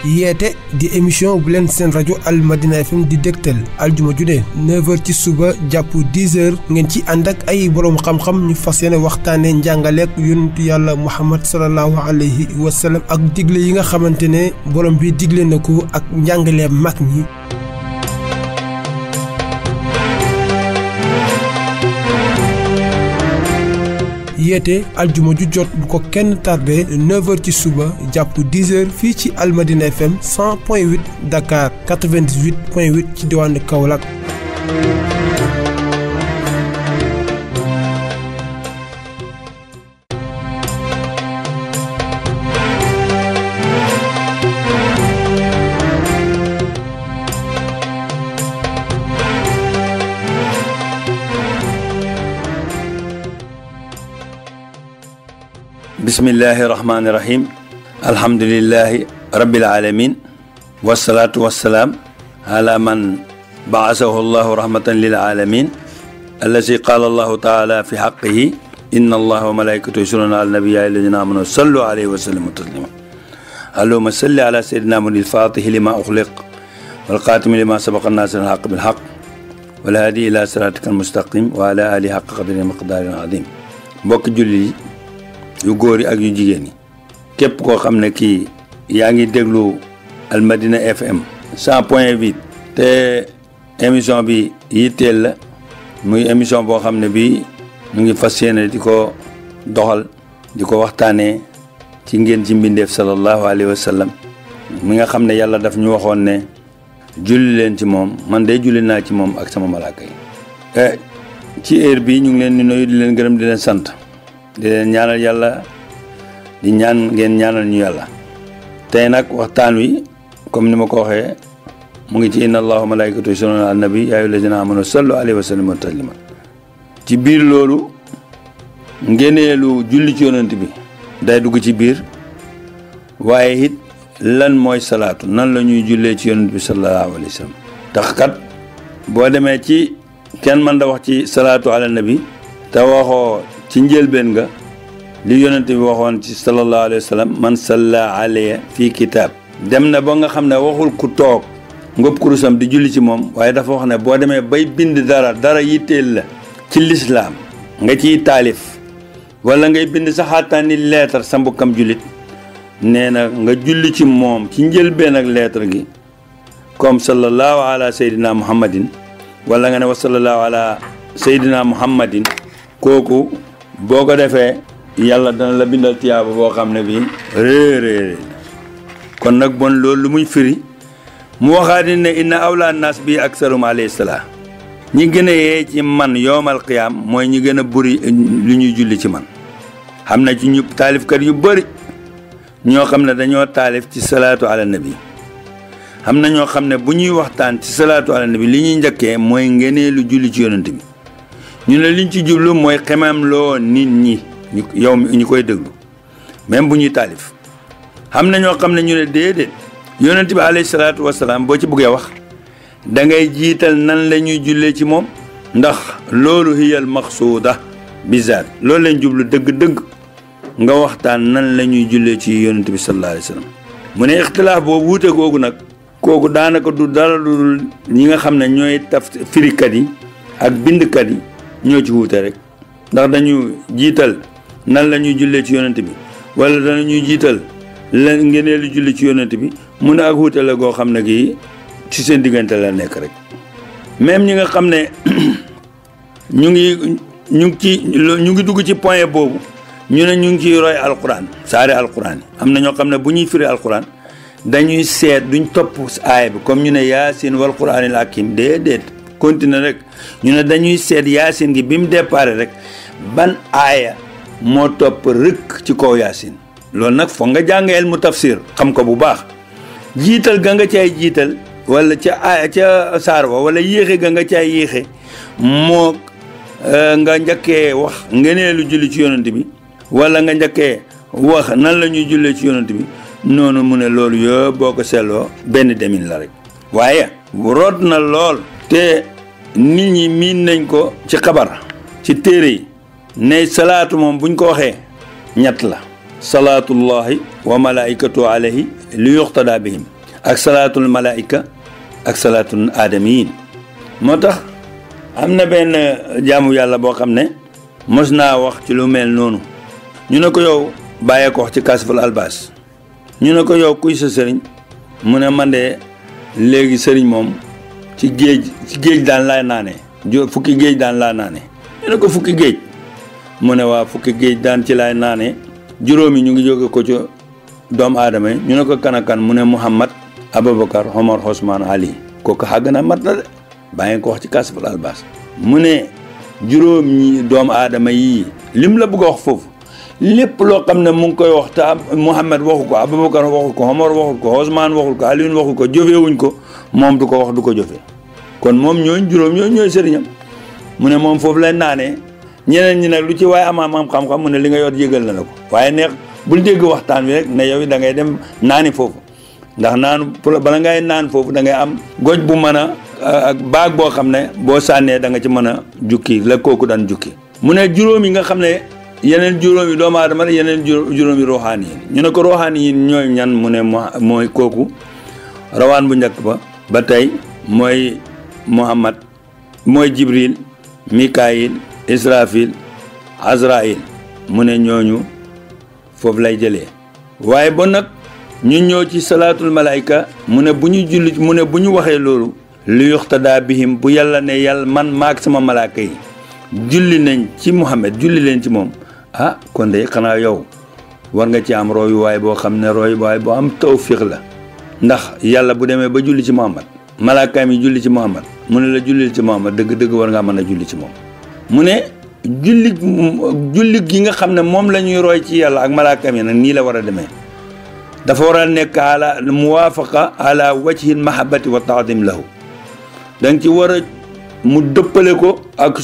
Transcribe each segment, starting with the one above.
yeete di émission bu leen seen rajo Al Madina FM di dégtal aljuma ju ne 9h ci suba jàpp 10h ngeen ci ànd ak ay borom xam-xam ñu fas yéene waxtaanee njàngaleek yonentu yàlla Muhammad sallallahu alayhi wa sallam ak digle yi nga xamante ne borom bi digle na ko ak njàngaleem mag ñi. yeete aljuma ju jot bu ko kenn tardé 9h ci suba jàpp 10h fii ci Al Madina FM 100.8 Dakar 98.8 ci diwaanu Kaolack. bismillahi rahmaani rahim alhamdulillahi rabbil alamin wasalaatu wasalaam ala man baasahu allahu rahmatan lil alamin allazi qaala allahu taala fi xaqihi inna allaha wa malaikatahu yusalluna ala nabi ya alladina amanu sallu alayhi wa sallimu taslima allahumma salli ala sayyidina muhammadil fatihi lima uxliq wal xaatimi lima sabaqa nasir alxaq bilxaq wal haadi ila siratika almustaqim wa ala alihi xaqa qadri miqdarin azim mbokk julli yu góor yi ak yu jigéen yi képp koo xam ne kii yaa ngi déglu Al Madina FM 100.8 te émission bi yitteel la muy émission boo xam ne bii ñu ngi fas yéene di ko doxal di ko waxtaanee ci ngeen ci mbindeef sallallahu alayhi wa sallam mi nga xam ne yàlla daf ñu waxoon ne julli leen ci moom man de julli naa ci moom ak sama malaaka yi ci heure bi ñu ngi leen di nuyu di leen gërëm di leen sant di leen ñaanal yàlla di ñaan ngeen ñaanal ñu yàlla tey nag waxtaan wi comme ni ma ko waxee mu ngi ci inna allaha wa malaikatahu yusalluna ala nabi ya ayyuhallazina amanu sallu alayhi wa sallimu taslima ci biir loolu ngeneelu julli ci yonent bi day dugg ci biir waaye it lan mooy salaatu nan la ñuy jullee ci yonent bi sallallahu alayhi wa sallam tax kat boo demee ci kenn mën da wax ci salaatu ala nabi te waxoo ci njëlbeen nga li yonent bi waxoon ci sallallahu alayhi wa sallam man salla alayya fii kitaab dem na ba nga xam ne waxul ku toog ngëb kurusam di julli ci moom waaye dafa wax ne boo demee bay bind dara yitteel la ci lislaam nga ciy taalif wala ngay bind sa xaataani leetar sa mbokkam jullit nee na nga julli ci moom ci njëlbeen ak leetar gi comme sallallahu ala sayyidina muhammadin wala nga ne wa sallallahu ala sayyidina muhammadin kooku boo ko defee yàlla dana la bindal tiyaaba boo xam ne bii réeréer kon nag bon loolu lu muy firi mu waxaat ne inna awla naas bi aksarum alayhi salaam ñi gën a yee ci man yowmal qiyaam mooy ñi gën a buri lu ñuy julli ci man xam na ci ñu taalifkat yu bëri ñoo xam ne dañoo taalif ci salaatu ala nabi xam na ñoo xam ne bu ñuy waxtaan ci salaatu ala nabi li ñuy njëkkee mooy ngenee lu julli ci yonent bi ñu ne liñ ci jublu mooy xemam loo nit ñi yow ñu koy déglu même bu ñuy taalif xam na ñoo xam ne ñu ne déedéet yonent bi alayhi salaatu wasalaam boo ci bëggee wax da ngay jiital nan la ñuy jullee ci moom ndax loolu hiyal maqsuuda bizaat loolu lañ jublu dëgg-dëgg nga waxtaan nan la ñuy jullee ci yonent bi sallallahu alayhi wasallam mu ne ixtilaaf boobu wuute googu nag kooku daanaka du dara lu ñi nga xam ne ñooy taf firikat yi ak bindkat yi ñoo ci wuute rek ndax dañu jiital nan la ñuy jullee ci yonent bi wala danañuy jiital la ngeneelu julli ci yonent bi mu ne ak wuute la goo xam ne gi ci seen diggante la nekk rek même ñi nga xam ne ñu ngi dugg ci point boobu ñu ne ñu ngi ciy roy alquran saari alquran yi am na ñoo xam ne bu ñuy firi alquran dañuy seet duñ topp aaya bi comme ñu ne yaasin wal quraanil hakim déedéet continue rek ñu ne dañuy seet yaasin gi bi mu départ rek ban aaya moo topp rëkk ci kaw yaasin loolu nag foog nga jàng ilmu tafsir xam ko bu baax jiital ga nga cay jiital wala ca saar wa wala yéexe ga nga cay yéexe moo nga njëkkee wax ngeneelu julli ci yonent bi wala nga njëkkee wax nan la ñuy jullee ci yonent bi noonu mu ne loolu yëpp boo ko seetloo benn demin la rek waaye root na lool te nit ñi miin nañ ko ci xabar ci téere yi ne salaatu moom buñ ko waxee ñett la salaatullahi wa malaikatu alayhi li yuqtada bihim ak salaatul malaayika ak salaatul aadamiyin. moo tax am na benn jaamu yàlla boo xam ne mos naa wax ci lu mel noonu. ñu ne ko yow bàyyee ko wax ci Kaasiful Albaas. ñu ne ko yow kuy sa sëriñ mu ne man de léegi sëriñ moom ci géej daan laa naane fukki géej daan laa naane. ñu ne ko fukki géej mu ne waa fukki géej daan ci laay naane juróomi ñu ngi jóge ko ci doomu aadama yi. ñu ne ko kan ak kan mu ne Muhammad Abubakar Omar Osman Ali. kooku xàgg na mat la de bàyyi ko wax ci Kaasiful Albaas. mu ne juróom ñi doomu aadama yii lim la bëgg a wax foofu lépp loo xam ne mu ngi koy wax te Muhammad waxu ko Abubakar waxu ko Omar waxu ko Osman waxu ko Aliyun waxu ko jëfewuñ ko moom du ko wax du ko jëfe kon moom juróom ñooy sëriñam. mu ne moom foofu lay naanee ñeneen ñi nag lu ci waaye am xam-xam mu ne li nga yor yëgal na la ko waaye neex bul dégg waxtaan wi rek ne yow da ngay dem naani foofu ndax naanu bala ngay naan foofu da ngay am goj bu mën a ak baag boo xam ne boo sànnee da nga ci mën a jukki la kooku daan jukki. mu ne juróom yi nga xam ne yeneen juróom yi doomu aadama la yeneen juróom yi roxaani yi ñu ne ko roxaani yi ñooy ñan mu ne mooy kooku rawaan bu njëkk ba tey mooy Muhammad mooy Jibril Mikaayil Israfil Azrail mu ne ñooñu foofu lay jëlee. waaye bon nag ñu ñëw ci salaatul malaayika mu ne bu ñu julli mu ne bu ñu waxee loolu li yuxtadaa bihim bu yàlla ne yàlla man maak sama malaaka yi julli nañ ci Muhammad julli leen ci moom kon de xanaa yow war nga ci am royuwaay boo xam ne royuwaay boo am tawfiq la ndax yàlla bu demee ba julli ci Muhammad malaakaam yi julli ci Muhammad mu ne la jullil ci Muhammad dëgg-dëgg war ngaa mën a julli ci moom. mu ne julli gi nga xam ne moom la ñuy roy ci yàlla ak malaakaam yi nag nii la war a demee dafa war a nekk ala muwaafaqa ala wajhil mahabbati wa taadim lahu danga ci war a mu dëppale ko ak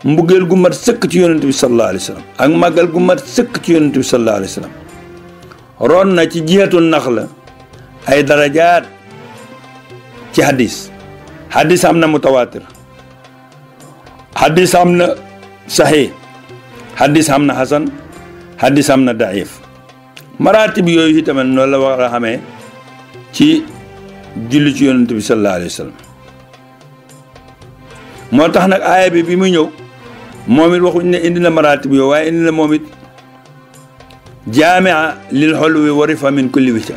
mbugeel gu mat sëkk ci yonent bi sallallahu alayhi wa sallam ak màggal gu mat sëkk ci yonent bi sallallahu alayhi wa sallam. roon na ci jihatul nax la ay darajaat ci hadis am na mutawaatir hadis am na saxiix hadis am na xasan hadis am na daif maratib yooyu itamit noonu la war a xamee ci julli ci yonent bi sallallahu alayhi wa sallam. moo tax nag aaya bi mu ñëw moom it waxuñ ne indi na maratib yooyu waaye indi na moom it jaamia lil xolwi wa rifa min kulli wicca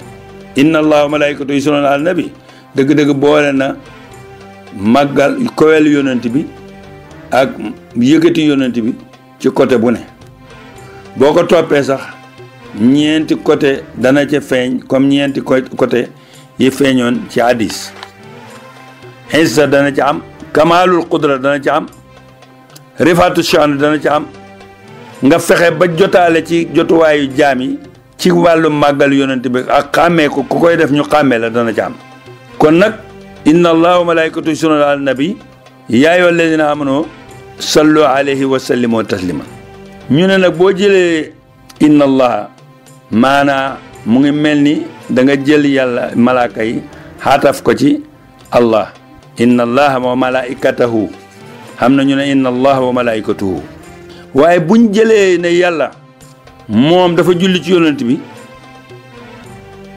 inna allaha wa malaikatu yusalluna ala nabi dëgg-dëgg boole na màggal kowel yonent bi ak yëkkati yonent bi ci côté bu ne boo ko toppee sax ñeenti côté dana ca feeñ comme ñeenti côté yi feeñoon ci hadis xissa dana ca am kamaalul qudra dana ca am rifaatu shan dana ca am nga fexe ba jotaale ci jotuwaayu jaam yi ci wàllu màggal yonent bi ak xàmmee ko ku koy def ñu xàmmee la dana ca am. kon nag inna allaha wa malaikatu yusalluna ala nabi yaa ayyuha alladina amanu sallu alayhi wa sallimu taslima ñu ne nag boo jëlee inna allaha maanaa mu ngi mel ni da nga jël yàlla malaaka yi xaataf ko ci allah inna allaha wa malaikatahu xam na ñu ne inna allaha wa malaikatuhu waaye buñ jëlee ne yàlla moom dafa julli ci yonent bi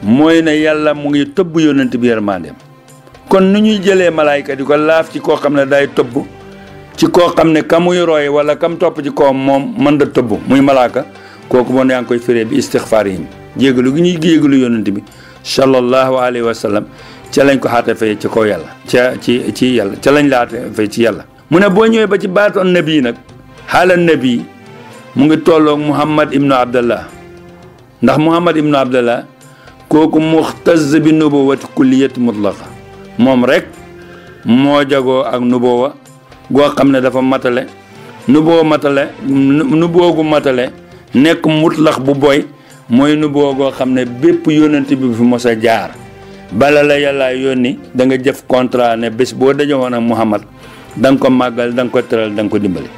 mooy ne yàlla mu ngi tëbb yonent bi yërmandeem kon nu ñuy jëlee malaayka di ko laaf ci koo xam ne day tëbb ci koo xam ne ka muy roy wala kam topp ci kawam moom mën da tëbb muy malaaka kooku moom yaa ngi koy firee bi istixfaarihim jégalu gi ñuy jégalu yonent bi sallallahu alayhi wa sallam ca lañ ko xaata fee ci kaw yàlla ci yàlla ca lañ laata fee ci yàlla. mu ne boo ñëwee ba ci baatoon nabi nag xaala nabi mu ngi tolloog Muhammad ibnu Abdallah ndax Muhammad ibnu Abdallah kooku muxtaz bi nubuwati kulliyati mutlaqa moom rek moo jagoo ak nubuwa goo xam ne dafa matale nubuwa gu matale nekk mutlax bu boy mooy nubuwa goo xam ne bépp yónnent bi fi mos a jaar bala la yàlla yónni da nga jëf contrat ne bés boo dajowoon ak Muhammad da nga ko màggal da nga ko teral da nga ko dimbali.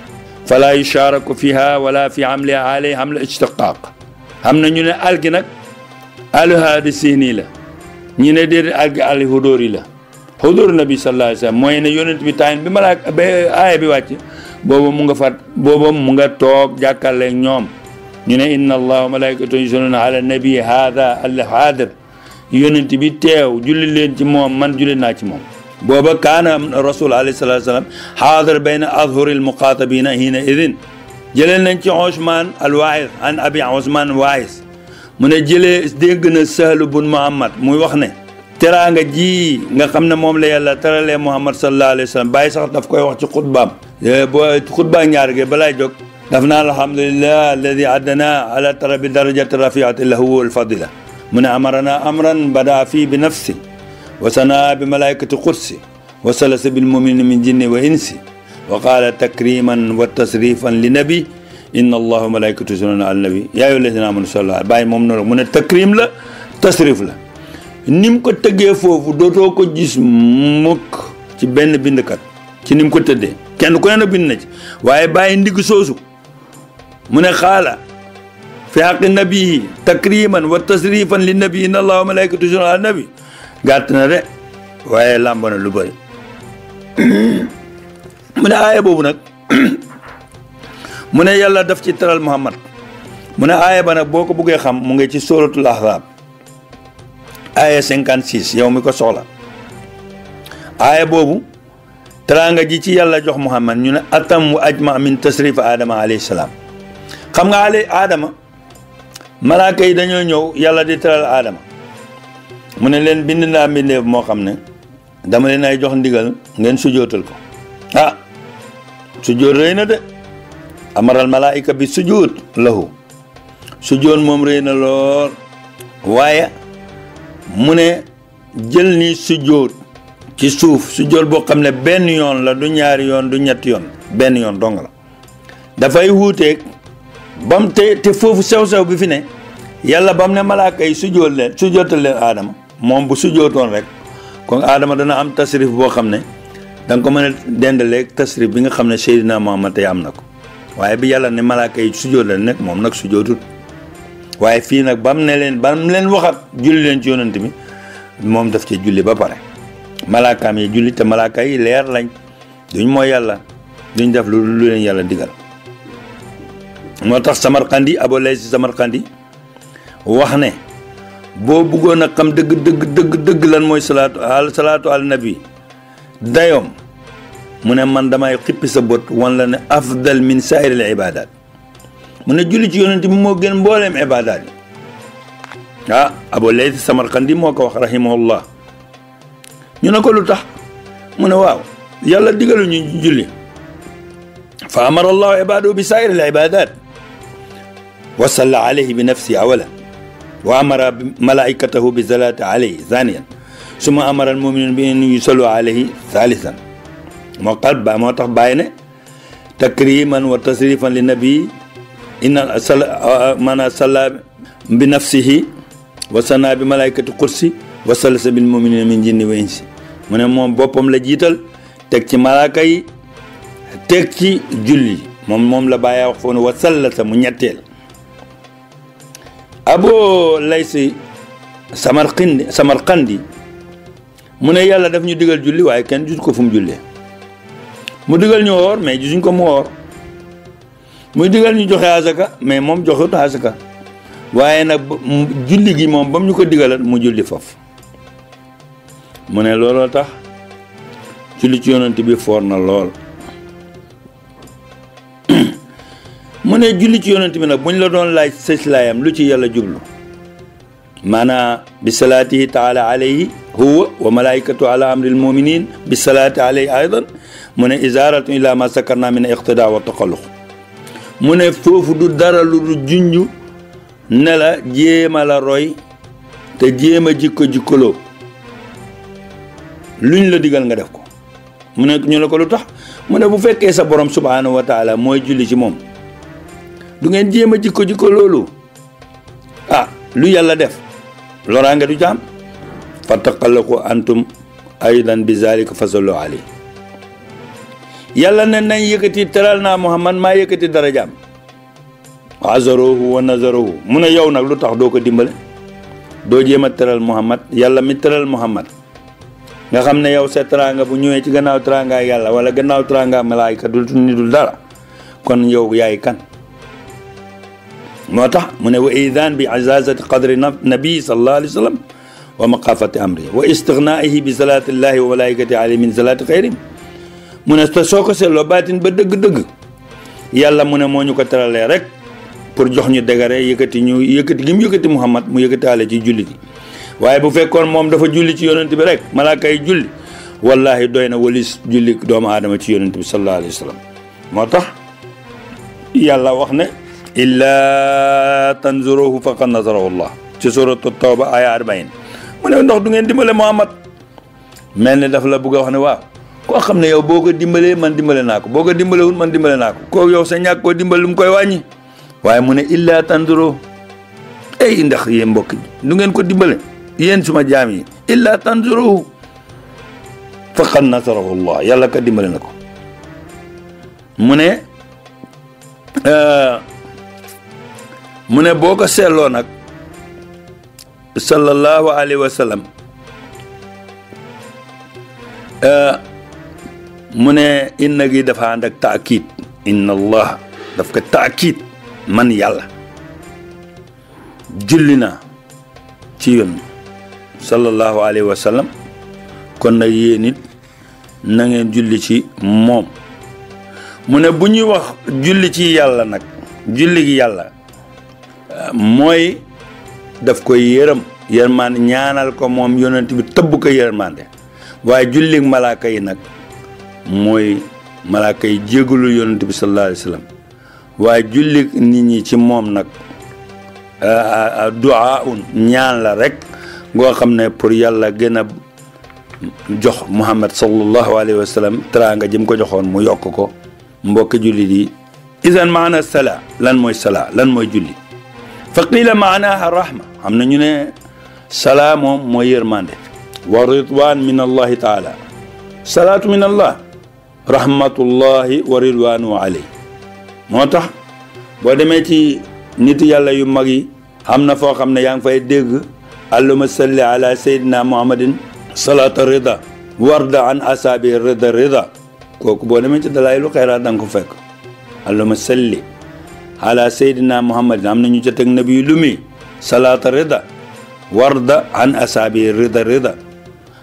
fala yusharaku fiha wala fi amliha alay hamla ishtiqaq xam na ñu ne al gi nag alu haadi sihni la ñu ne déedéet al gi al hudóor yi la hudóor nabi sallallahu alayhi wasallam mooy ne yonent bi time bi malaaka ba aaya bi wàcc booba mu nga toog jàkkaarleeg ñoom ñu ne inna allaha wa malaikatahu yusalluna ala nabi hada al hadir yonent bi teew julli leen ci moom man julli naa ci moom. booba kaana rasul alayhi salaatu wasalaam xaadar bayna adhuril muqaatabina hiina idin. jëlee nañ ci Usmaan al-Waa'is an abi Usmaan Waa'is mu ne jëlee dégg na Sahlu bun Muhammad muy wax ne teraanga ji nga xam ne moom la yàlla teralee Muhammad sallallahu alayhi wa sallam bàyyi sax daf koy wax ci xutbaam boo xutbaa ñaar ge balaay jóg daf naa alhamdulillah alladi addana ala tarabi darajati rafiati lahu alfadila mu ne amarana amran bada fii bi nafsi wa sana bi malaikati qudsi wa salasa bil muminin min jinni wa insi wa qaala takriman wa tasrifan li nabi inna allahu malaikatu yusalluna ala nabi yaa ayyuha alladina amanu sallu bàyyi moom noonu mu ne takrim la tasrif la ni mu ko tëggee foofu dootoo ko gis mukk ci benn bindkat ci ni mu ko tëddee kenn ku ne na bind na ci waaye bàyyi ndigg soosu mu ne xaala fi xaqi nabii takriman wa tasrifan li nabi inna allahu malaikatu yusalluna ala nabi gàtt na de waaye làmb na lu bëri mu ne aaya boobu nag mu ne yàlla daf ci teral Muhammad mu ne aaya ba nag boo ko buggee xam mu ngi ci suratul ahzab aaya 56 yow mi ko soxla aaya boobu teraanga ji ci yàlla jox Muhammad ñu ne atam wa ajma min tasrif adama alayhi salaam xam nga aadama malaaka yi dañoo ñëw yàlla di teral aadama mu ne leen bind naa mbindeef moo xam ne dama leen ay jox ndigal ngeen sujootal ko sujoot rëy na de amaral malaayika bi sujoot lahu sujoot moom rëy na lool waaye mu ne jël ni sujoot ci suuf sujoot boo xam ne benn yoon la du ñaari yoon du ñetti yoon benn yoon dong la dafay wuuteeg bam te foofu sew-sew bi fi ne yàlla bam ne malaaka yi sujootal leen aadama moom bu sujootoon rek kon aadama dana am tasrif boo xam ne da nga ko mën a dendaleeg tasrif bi nga xam ne Seydina Muhammad tey am na ko waaye bi yàlla ne malaaka yi sujoot la nekk moom nag sujootut waaye fii nag bam leen waxat julli leen ci yonent bi moom daf ci julli ba pare malaakaam yi julli te malaaka yi leer lañ duñ mooy yàlla duñ def lu leen yàlla digal moo tax Samarqandi Abu Laysi Samarqandi wax ne boo bëggoon a xam dëgg lan mooy salaatu ala nabi dayoom mu ne man damay xippi sa bët wan la ne afdal min sairil ibadat mu ne julli ci yonent bi moo gën mbooleem ibadat yi Abu Layth Samarqandi moo ko wax rahimahullah ñu ne ko lu tax mu ne waaw yàlla digalu ñu julli fa amara allahu ibadahu bi sairil ibadat wa salla alayhi bi nafsi awala wa amara malaikatahu bi salati alayhi thaniyan suma amara al muminin bi an yusallu alayhi thalithan moo tax bàyyi ne takriman wa tasrifan li nabi inna mana salla bi nafsihi wa sana bi malaikati qudsi wa salasa bil muminina min jinni wa insi mu ne moom boppam la jiital teg ci malaaka yi teg ci julli moom la bàyyi wax foofu ne wa salasa mu ñetteel Abu Laysi Samarqandi mu ne yàlla daf ñu digal julli waaye kenn gis ko fu mu jullee mu digal ñu woor mais gisuñ ko mu woor muy digal ñu joxe asaka mais moom joxut asaka waaye nag julli gi moom ba mu ñu ko digalat mu julli foofu mu ne looloo tax julli ci yonent bi foor na lool mu ne julli ci yonent bi nag buñ la doon laaj sëslaayam lu ci yàlla jublu maanaa bi salaatihi taala alayhi huwa wa malaikatu ala amril muminin bi salaati alayhi aydan mu ne isaratu ila ma sakarna min iqtida wa taqalluq mu ne foofu du dara lu du junj ne la jéema la roy te jéem a jikkoloo luñ la digal nga def ko mu ne ñu la ko lu tax mu ne bu fekkee sa borom subhanahu wa taala mooy julli ci moom du ngeen jéem a jikko loolu lu yàlla def loraange du jaam fa taqallaqu antum aydan bi zalika fasallu alayhi yàlla ne nañ yëkkati teral naa Muhammad maa yëkkati darajaam azaruhu wa nazaruhu mu ne yow nag lu tax doo ko dimbale doo jéem a teral Muhammad yàlla mi teral Muhammad nga xam ne yow sa teraanga bu ñëwee ci gannaaw teraanga yàlla wala gannaaw teraanga malaayika dul ni dul dara kon yow yaay kan moo tax mu ne wa idan bi azazati qadri nabi sallallahu alayhi wa sallam wa maqaafati amri wa istighnaa'ihi bi salaatillahi wa malaikati alayhi min salaati xayrim mu ne te soo ko seetloo baatin ba dëgg-dëgg yàlla mu ne moo ñu ko teralee rek pour jox ñu dégare yëkkati gi mu yëkkati Muhammad mu yëkkataale ci julli gi waaye bu fekkoon moom dafa julli ci yonent bi rek malaaka yi julli wallahi doy na walis julli doomu aadama ci yonent bi sallallahu alayhi wa sallam moo tax yàlla wax ne illaa tanzuruhu faqad nazarahu Allah ci suratu tawba aya 40 mu ne ndox du ngeen dimbale Muhammad mel ni daf la bëgg a wax ne waaw koo xam ne yow boo ko dimbalee man dimbale naa ko boo ko dimbalewul man dimbale naa ko koo yow sa ñàkk koo dimbale lu mu koy wàññi waaye mu ne illaa tanzuruhu ay ndax yéen mbokk yi du ngeen ko dimbale yéen suma jaam yi illaa tanzuruhu faqad nasarahu Allah yàlla ka dimbale na ko mu ne boo ko seetloo nag sallallahu alayhi wa sallam mu ne inna gi dafa ànd ak taakid inna allah daf ko taakid man yàlla julli naa ci yoon sallallahu alayhi wa sallam kon nag yéen it na ngeen julli ci moom mu ne bu ñuy wax julli ci yàlla nag julli gi yàlla mooy daf koy yërmande ñaanal ko moom yonent bi tëbb ko yërmande waaye julli malaaka yi nag mooy malaaka yi jégalu yonent bi sallallahu alayhi wa sallam waaye julli nit ñi ci moom nag du'a ñaan la rek ngoo xam ne pour yàlla gën a jox Muhammad sallallahu alayhi wa sallam teraanga jëm ko joxoon mu yokk ko mbokk julli di idan maana sala lan mooy sala lan mooy julli fa qiila maanaha rahma xam na ñu ne sala moom mooy yërmande wa ridwan min allahi taala salaatu min allah rahmatullahi wa ridwanu alayhi moo tax boo demee ci nit yàlla yu mag yi am na foo xam ne yaa ngi fay dégg allahumma salli ala sayyidina muhammadin salaata rida warda an asaabi rida kooku boo demee ci dalaayilu xayraat da nga ko fekk allahumma salli ala sayyidina muhammadin am na ñu ca teg nabi lu mi salaata rida warda an asaabi rida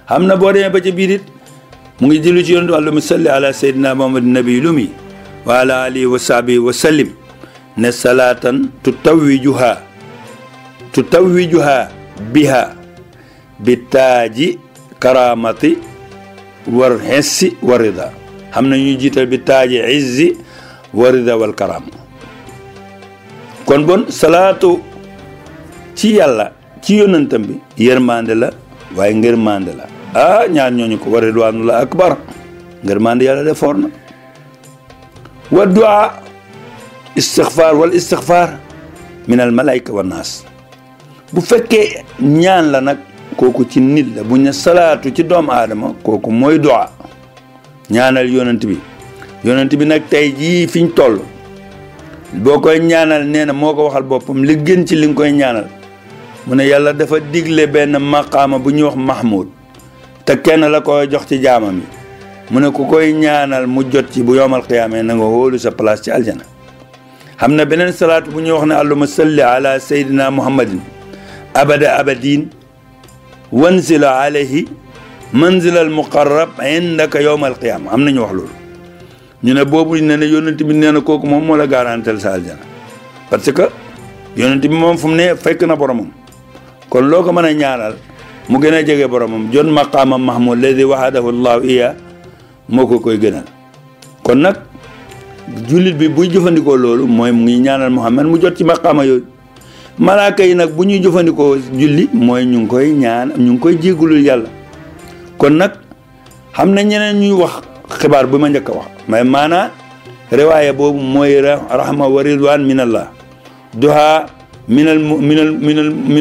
xam na boo demee ba ci biir it mu ngi jëlu ci yonent allahumma salli ala sayyidina muhammadin nabi lu mi wa ala alihi wa sahbihi wa sallim ne salaatan tutawwijuha biha bi taaji karamati war hessi wa rida xam na ñuy jiital bi taaji izzi wa rida wal karam kon bon salaatu ci yàlla ci yonentam bi yërmande la waaye ngërmande la ñaar ñooñu ko wa ridwaanu la akbar ngërmande yàlla de foor na wa du'a istixfaar wal istixfaar min al malaayika wa naas bu fekkee ñaan la nag kooku ci nit la bu ñu salaatu ci doomu aadama kooku mooy du'a ñaanal yonent bi nag tey jii fiñ toll boo koy ñaanal nee na moo ko waxal boppam li gën ci li nga koy ñaanal mu ne yàlla dafa digle benn maqaama bu ñuy wax mahmud te kenn la koy jox ci jaamam yi mu ne ku koy ñaanal mu jot ci bu yowmal qiyaamee na nga wóolu sa place ci aljana xam na beneen salaatu bu ñuy wax ne allahumma salli ala sayyidina muhammadin abada abadin wanzila alayhi manzilal muqarrab indaka yowmal qiyaama am nañu wax loolu ñu ne boobu ne ne yonent bi nee na kooku moom moo la garantel sa aljana parce que yonent bi moom fu mu ne fekk na boromam kon loo ko mën a ñaanal mu gën a jege boromam jot maqaama mahmud ladi wahadahu llahu iya moo ko koy gënal kon nag jullit bi buy jëfandikoo loolu mooy mu ngi ñaanal Muhammad mu jot ci maqaama yooyu malaaka yi nag bu ñuy jëfandikoo julli mooy ñu ngi koy jéggulul yàlla kon nag xam na ñeneen ñuy wax xibaar bi ma njëkk a wax mais maanaa riwaaya boobu mooy rahma wa ridwan min allah duha min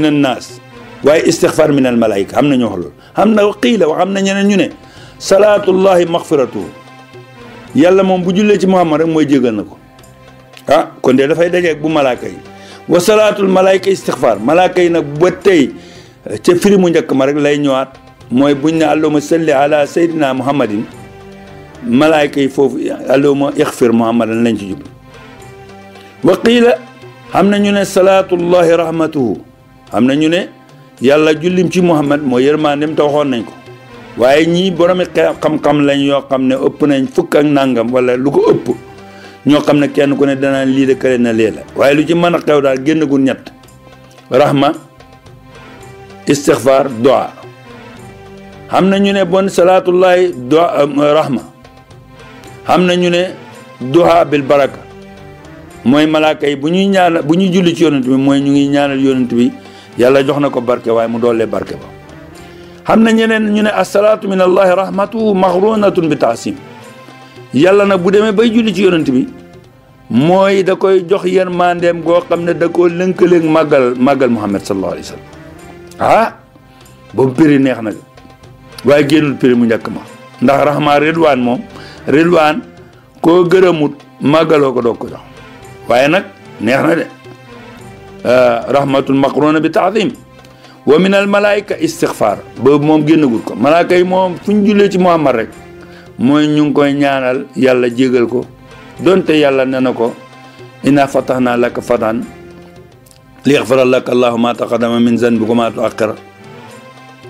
al naas waaye istixfar min al malaayika xam na ñu wax loolu xam na qiila wax xam na ñeneen ñu ne salaatullahi maxfiratuhu yàlla moom bu jullee ci Muhammad rek mooy jégal na ko kon de dafay dajeeg bu malaaka yi wa salaatul malaayika istixfar malaaka yi nag ba tey ca firi mu njëkk ma rek lay ñëwaat mooy buñ ne allahumma salli ala sayyidina muhammadin malaayka yi foofu allahumma ixfir muhammadan lañ ci jublu wa qiila xam na ñu ne salaatullahi rahmatuhu xam na ñu ne yàlla jullim ci Muhammad mooy yërmaandem te waxoon nañ ko waaye ñii boromi xam-xam lañ yoo xam ne ëpp nañ fukk ak nangam wala lu ko ëpp ñoo xam ne kenn ku ne danaan lii de kële na lee la waaye lu ci mën a xew daal génn gu ñett rahma istixfar doa xam na ñu ne bon salaatullahi doa rahma xam na ñu ne doa bil baraka mooy malaaka yi bu ñuy ñaanal bu ñuy julli ci yonent bi mooy ñu ngi ñaanal yonent bi yàlla jox na ko barke waaye mu doolee barke ba xam na ñeneen ñu ne assalaatu min allahi rahmatuhu maxrunatun bi taasim yàlla nag bu demee bay julli ci yonent bi mooy da koy jox yërmandeem goo xam ne da koo lënkaleeg màggal Muhammad sallallahu alayhi wa sallam boobu péri neex na waaye génnul péri mu njëkk ma ndax rahma ridwaan moom ridwaan koo gërëmut màggaloo ko doog ko jox waaye nag neex na de rahmatul maqruna bi taadim wa min al malaayika istixfar boobu moom génnagul ko malaaka yi moom fu ñu jullee ci Muhammad rek mooy ñu ngi koy ñaanal yàlla jégal ko donte yàlla ne na ko inna fatahna laka fatan li yaxfara laka allahu ma taqaddama min zanbika wa ma tuaxara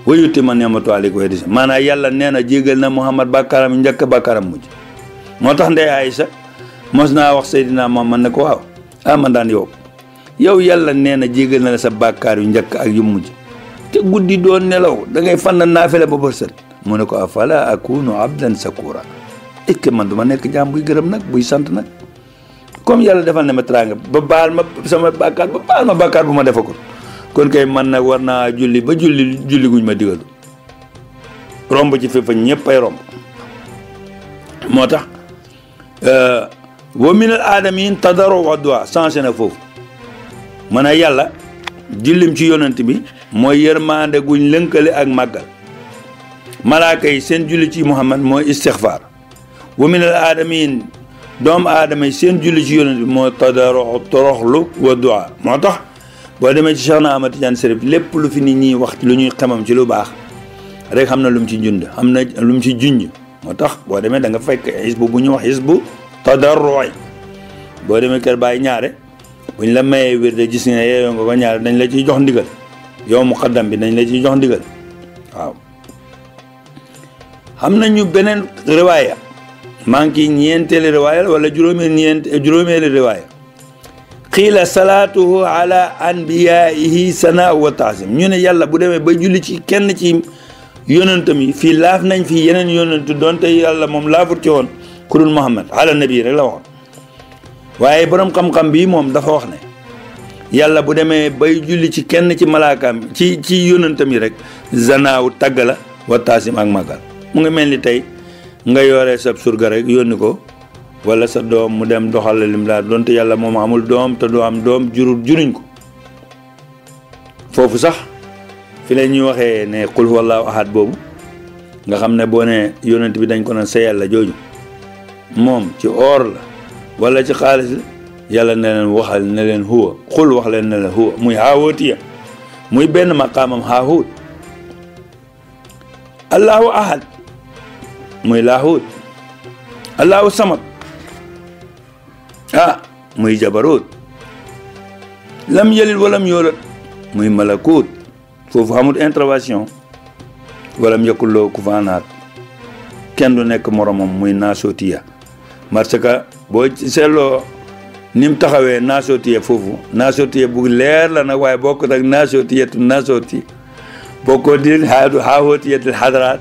wa yutimma ni'matahu alayka wa yahdika maanaam yàlla nee na jégal na Muhammad bàkkaaram njëkk bàkkaaram mujj moo tax ndey Aysa mos naa wax Seydina Muhammad ne ko waaw man daan yow yàlla nee na jégal na la sa bàkkaar yu njëkk ak yu mujj te guddi doon nelaw da ngay fan naafila ba bët set mu ne ko afala akunu abdan sakura est-ce que man duma nekk jaam buy gërëm nag buy sant nag comme yàlla defal ne ma teraanga ba baal ma sama bàkkaar ba baal ma bàkkaar bu ma defagul kon kay man nag war naa julli ba julli guñ ma digalu romb ci fépp ñëpp ay romb moo tax wa min al aadamin tadaru wa du'a changé na foofu man a yàlla jullim ci yonent bi mooy yërmande guñ lënkale ak màggal malaaka yi seen julli ci Muhammad mooy istixfar wa min al aadamin doomu aadama yi seen julli ci yonent bi mooy tadaru toroxlu wa du'a moo tax boo demee ci Cheikh na Ahmad Tidiane Chérif lépp lu fi nit ñi wax lu ñuy xamam ci lu baax rek xam na lu mu ci jund xam na lu mu ci junj moo tax boo demee da nga fekk xisbu bu ñuy wax xisbu tadarruy boo demee kër Baay ñaare buñ la mayee wér de gis nga yeeyoo nga ko ñaare dañ la ciy jox ndigal yow muqaddam bi dañ la ciy jox ndigal waaw xam nañu beneen riwaaya maa ngi ñeenteeli riwaaya wala juróomeeli riwaaya xiila salaatuhu ala anbiyaihi sana wa taasim ñu ne yàlla bu demee ba julli ci kenn ci yonentam yi fii laaf nañ fii yeneen yonentu doonte yàlla moom laafut ci woon ku dul Muhammad ala nabi rek la waxoon waaye borom xam-xam bi moom dafa wax ne yàlla bu demee bay julli ci kenn ci malaakaam ci yonentam yi rek zanaaw tagg la wa taasim ak màggal mu ngi mel ni tey nga yore sa surga rek yónni ko wala sa doom mu dem doxal lim laa donte yàlla moom amul doom te doo am doom juruñ ko foofu sax fi la ñuy waxee ne qul huwallahu ahad boobu nga xam ne boo ne yonent bi dañ ko naan sa yàlla jooju moom ci or la wala ci xaalis la yàlla ne leen waxal ne leen huwa xul wax leen ne leen huwa muy haawootiya muy benn maqaamam haahut allahu ahad muy laahut allahu samad muy jabarut lam yalid walam yoolat muy malakut foofu xamul intervention walam yakul lahu kufuwan ahad kenn du nekk moromam muy naasootiya parce que boo seetloo ni mu taxawee naasootiya foofu naasootiya bu leer la nag waaye bokkut ak naasooti boo ko di haahootiyatul xadaraat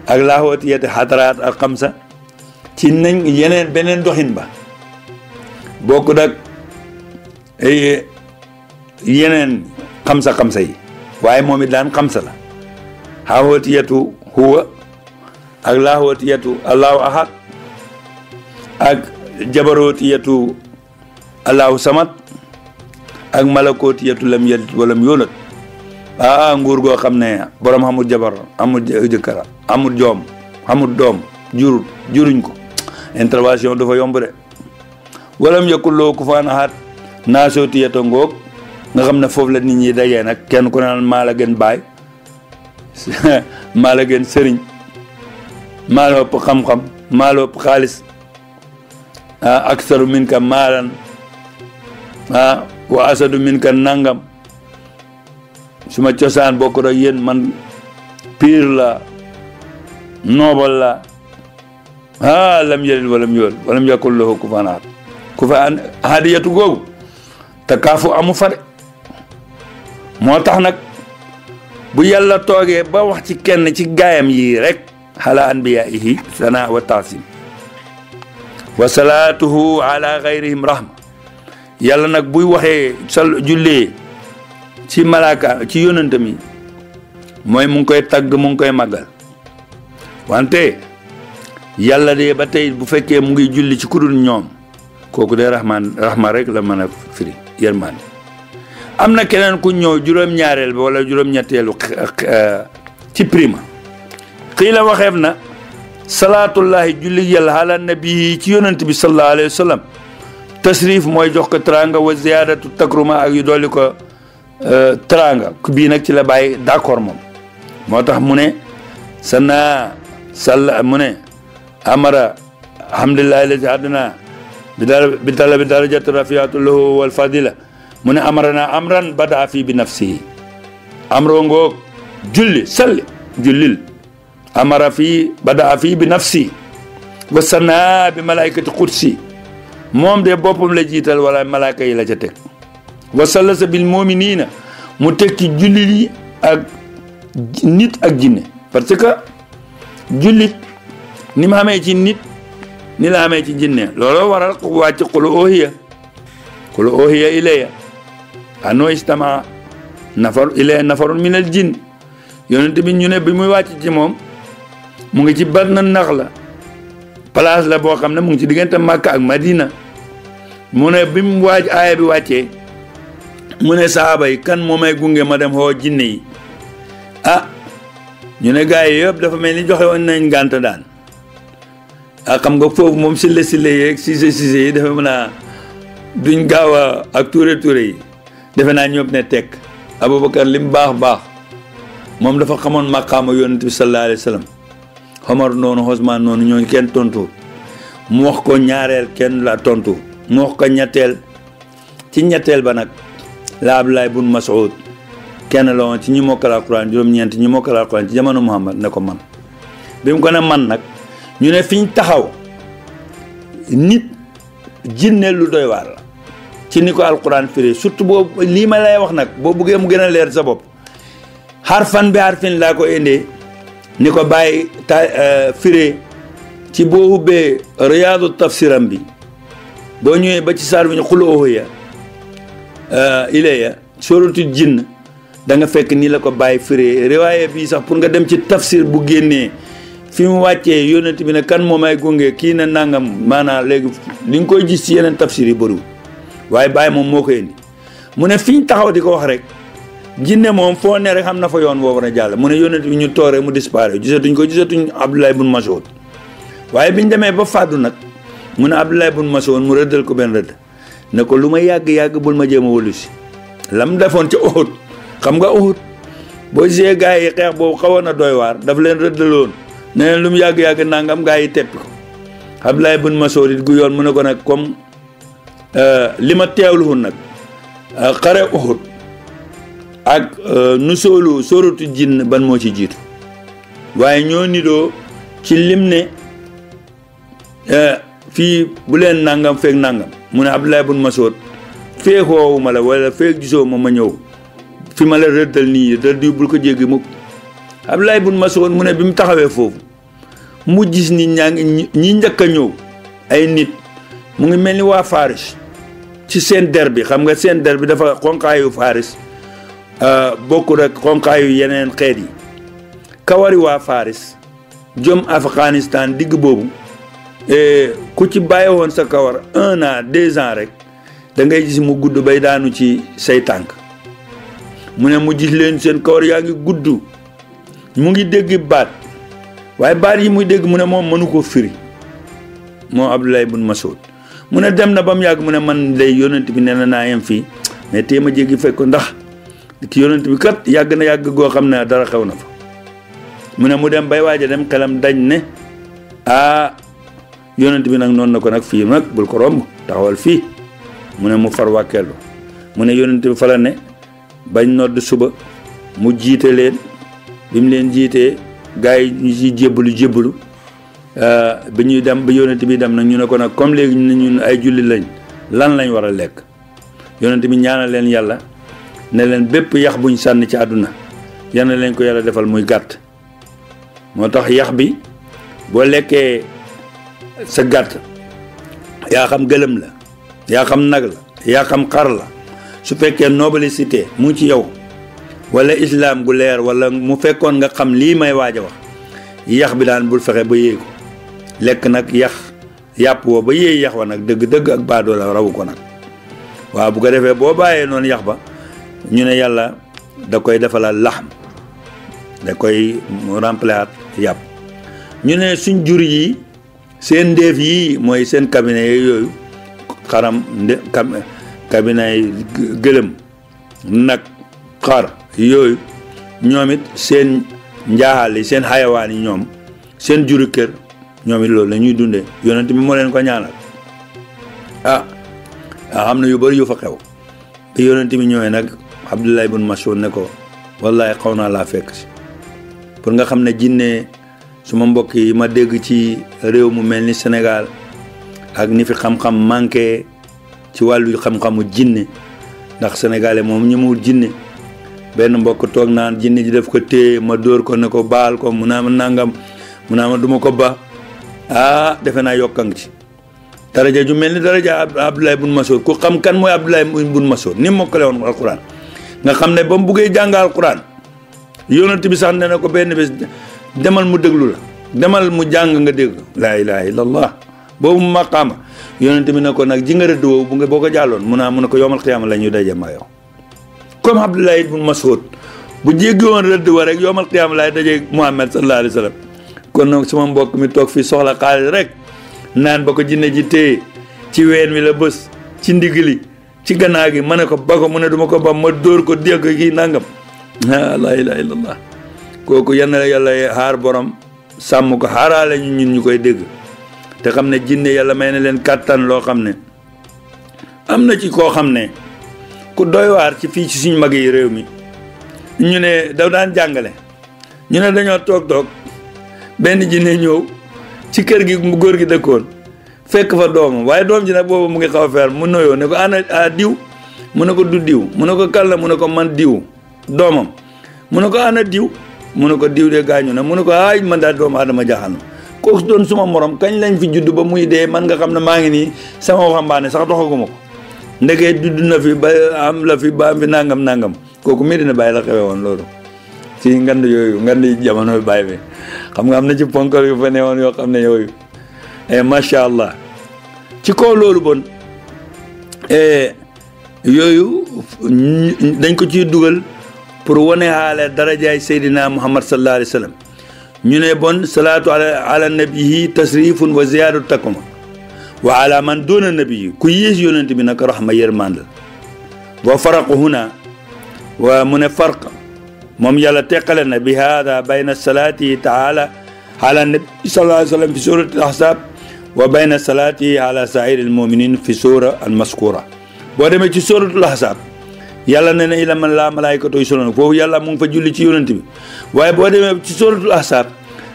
ak laahootiyatul xadaraat ak xamsa ci nañ yeneen beneen doxin ba bokkut ak yeneen xamsa yi waaye moom it daan xamsa la haahotiyatu huwa ak laahotiyatu allahu ahad ak jabarotiyatu allahu samad ak malakotiyatu lam yalid walam yulad nguur goo xam ne borom xamul jabar amul jëkkër amul joom amul doom juruñ ko intervention dafa yomb de walam yakul lahu kufuwan ahad naasotiyatu ngoog nga xam ne foofu la nit ñi dajee nag kenn ku naan maa la gën baay maa la gën sëriñ maa la ëpp xam-xam maa la ëpp xaalis aksaru minka maalan wa asadu minka nangam su ma cosaan bokk ak yéen man piir la noobal la lam yalid walam yulad walam yakul lahu kufuwan ahad kufuwan ahadiyatu googu te kaafu amu fa de moo tax nag bu yàlla toogee ba wax ci kenn ci gaayam yi rek ala anbiyaihi sana wa taasim wa salaatuhu ala gayrihim rahma yàlla nag buy waxee jullee ci malaaka ci yonentam yi mooy mu ngi koy tagg mu ngi koy màggal wante yàlla de ba tey bu fekkee mu ngi julli ci kudul ñoom kooku de rahma rek la mën a firi yërmande am na keneen ku ñëw juróom-ñaareel ba wala juróom-ñetteelu ci prima xii la waxeef na salaatullahi julli yàlla ala nabi ci yonent bi sallallahu alayhi wa sallam tasrif mooy jox ko teranga wa ziyadatu takruma ak yu dolli ko teranga bii nag ci la bàyyi d'accord moom moo tax mu ne sana salla mu ne amara alhamdulillahi alladi hadana bi talabi darajati rafiatu lahu wal fadila mu ne amarana amran bada fii bi nafsihi amro ngoog julli salli jullil amara fii bada fii bi nafsi wa sana bi malaikati qudsi moom de boppam la jiital wala malaaka yi la ca teg wa sallasa bil muminina mu teg ci jullit yi ak nit ak jinne parce que jullit ni ma amee ci nit ni la amee ci jinne looloo waral wàcc qul oohiya ilayya anoo istama nafarun min al jinn yonent bi ñu ne bi muy wàcc ci moom mu ngi ci Batna Naxla place la boo xam ne mu ngi ci diggante Makka ak Madina mu ne bi mu aaya bi wàccee mu ne sahaaba yi kan moo may gunge ma dem xoo jinne yi ñu ne gars yi yëpp dafa mel ni joxe woon nañ gànt daan xam nga foofu moom sille yeeg sise yi dafa mën a duñ gaaw a ak ture yi defe naa ñëpp ne tekk Aboubacar lim baax moom dafa xamoon maqaama yonent bi sallallahu alayhi wa sallam Omar noonu Osman noonu ñooñu kenn tontu mu wax ko ñaareel kenn la tontu mu wax ko ñetteel ba nag la Abdullah ibn Mas'ud kenn la woon ci ñi mokkal alquran juróom-ñeent ñi mokkal alquran ci jamono Muhammad ne ko man bi mu ko ne man nag ñu ne fiñ taxaw nit jinne lu doy waar la ci ni ko alquran firi surtout boobu lii ma lay wax nag boo buggee mu gën a leer sa bopp xarfan bi xarfin laa ko indee ni ko bàyyi firee ci boo ubbee riyaadu tafsiram bi boo ñëwee ba ci saar bi ñu xul oohiya ilayya suratul jinn da nga fekk nii la ko bàyyi firee riwaaye bii sax pour nga dem ci tafsir bu génnee fi mu wàccee yonent bi ne kan moo may gunge kii na nangam maanaam léegi li nga koy gis ci yeneen tafsir yi bëriwul waaye bàyyi moom moo ko indi mu ne fi ñu taxaw di ko wax rek jinne moom foo ne rek xam na fa yoon boobu na jàll mu ne yonent bi ñu toog rek mu disparaît gisatuñ Abdullah ibn Mas'ud waaye biñ demee ba fàddu nag mu ne Abdullah ibn Mas'ud mu rëddal ko benn rëdd ne ko lu ma yàgg bul ma jéem a wëlu si lam defoon ca Uhud xam nga Uhud boo gisee gars yi xeex boobu xawoon na doy waar daf leen rëddaloon ne leen lu mu yàgg nangam gars yi teppi ko Abdullah ibn Mas'ud it gu yoon mu ne ko nag comme li ma teewluwul nag xare Uhud ak nu sóoratu jinn ban moo ci jiitu waaye ñoo nidoo ci lim ne fii bu leen nangam feeg nangam mu ne Abdullah ibn Mas'ud feeg woowu ma la wala feeg gisoo ma ñëw fi ma la rëddal nii rëdd yu bul ko jéggi mukk Abdullah ibn Mas'ud mu ne bi mu taxawee foofu mu gis nit ñaa ngi ñi njëkk a ñëw ay nit mu ngi mel ni waa Faris ci seen der bi xam nga seen der bi dafa xonqaayu Faris bokkul ak xonqaayu yeneen xeet yi kawari waa Faris jom Afghanistan digg boobu ku ci bàyyi woon sa kawar 1 an 2 ans rek da ngay gis mu gudd bay daanu ci say tànk mu ne mu gis leen seen kawar yaa ngi gudd mu ngi dégg baat waaye baat yi muy dégg mu ne moom mënu ko firi moom Abdullah ibn Mas'ud mu ne dem na ba mu yàgg mu ne man lay yonent bi nee na naa yem fii mais téem a jéggi fekk ko ndax ki yonent bi kat yàgg na yàgg goo xam ne dara xew na fa mu ne mu dem bay waaja dem xelam dañ ne yonent bi nag noonu na ko nag fii nag bul ko romb taxawal fii mu ne mu far wàkkeelu mu ne yonent bi fa la ne bañ nodd suba mu jiite leen bi mu leen jiitee gars yi ñu ci jébbalu bi ñuy dem ba yonent bi dem nag ñu ne ko nag comme léegi ñun ay julli lañ lan lañ war a lekk yonent bi ñaanal leen yàlla ne leen bépp yax buñ sànni ci àdduna yal na leen ko yàlla defal muy gàtt moo tax yax bi boo lekkee sa gàtt yaa xam gëlëm la yaa xam nag la yaa xam xar la su fekkee noblicité mu ci yow wala islam gu leer wala mu fekkoon nga xam lii may waaj a wax yax bi daan bul fexe ba yéey ko lekk nag yax yàpp woo ba yéey yax wa nag dëgg-dëgg ak baadoo la rawu ko nag waaw bu ko defee boo bàyyee noonu yax ba ñu ne yàlla da koy defalal laxm da koy remplacer yàpp ñu ne suñ jur yi seen ndéef yi mooy seen cabinet yooyu xaram cabinet yi gëlëm nag xar yooyu ñoom it seen njaaxal yi seen xayawaan yi ñoom seen juri kër ñoom it loolu la ñuy dundee yonent bi moo leen ko ñaanal xam na yu bëri yu fa xew bi yonent bi ñëwee nag Abdullah ibn Mas'ud ne ko wallahi xaw naa laa fekk si pour nga xam ne jinne suma mbokk yi ma dégg ci réew mu mel ni Sénégal ak ni fi xam-xam manqué ci wàllu xam-xamu jinne ndax sénégalais moom ñëmul jinne benn mbokk toog naan jinne ji def ko téye ma dóor ko ne ko baal ko mu naa ma nangam mu naa ma duma ko ba defe naa yokkang ci daraja ju mel ni daraja Abdullah ibn Mas'ud ku xam kan mooy Abdullah ibn Mas'ud ni mokkale woon alquran nga xam ne ba mu buggee jàng alquran yonent bi sax ne na ko benn bés demal mu déglu la demal mu jàng nga dégg laa ilaha illallah boobu mu maqaama yonent bi ne ko nag ji nga rëdd woowu bu nga boo ko jàlloon mu ne ko yowmal qiyaama la ñuy daje ma yow comme Abdullah ibn Mas'ud bu jéggi woon rëdd wa rek yowmal qiyaama laay daje Muhammad sallallahu alayhi wa sallam kon nag sama mbokk mi toog fii soxla xaalis rek naan ba ko jinne ji téye ci ween wi la bës ci ndigli ci gannaaw gi ma ne ko ba ko mu ne duma ko ba ma dóor ko dégg kii nangam laa ilaha illallah kooku yenn la yàlla xaar borom sàmm ko xaaraale ñun ñu koy dégg te xam ne jinne yàlla may na leen kàttan loo xam ne am na ci koo xam ne ku doy waar ci fii ci suñ mag yi réew mi ñu ne daw daan jàngale ñu ne dañoo toog benn jinne ñëw ci kër gi mu góor gi dëkkoon fekk fa doomam waaye doom ji nag boobu mu ngi xaw a feer mu noyoo ne ko ana diw mu ne ko du diw mu ne ko kan la mu ne ko man diw doomam mu ne ko ana diw mu ne ko diw de gaañu na mu ne ko ay man daal doomu aadama jaaxal na kooku doon suma morom kañ lañ fi judd ba muy dee man nga xam ne maa ngi nii sama waxambaane sax doxaguma ko ndegee judd na fi ba am la fi ba am fi nangam kooku Medina Baye la xewe woon loolu ci ngand yooyu ngand jamono Baye bi xam nga am na ci ponkal yu fa ne woon yoo xam ne yooyu macha allah ci kaw loolu bon yooyu dañ ko ciy dugal pour wane xaale darajaay Seydina Muhammad sallallahu alayhi wa sallam ñu ne bon salaatu ala nabihi tasrifun wa ziyaadatu takuma wa ala man doona nabiyi ku yées yonent bi nag rahma yërmande wa faraqu huna wa mu ne farq moom yàlla teqale na bi hada bayna salaati taala ala nabi sallallahu alayhi wa sallam fi surati al ahzab wa bayna salaati ala saa'iri al muminin fi sura al maskura boo demee ci suratul ahzab yàlla ne na ila man laa malaayikatu yusalluuna foofu yàlla mu ngi fa julli ci yonent bi waaye boo demee ci suratul ahzab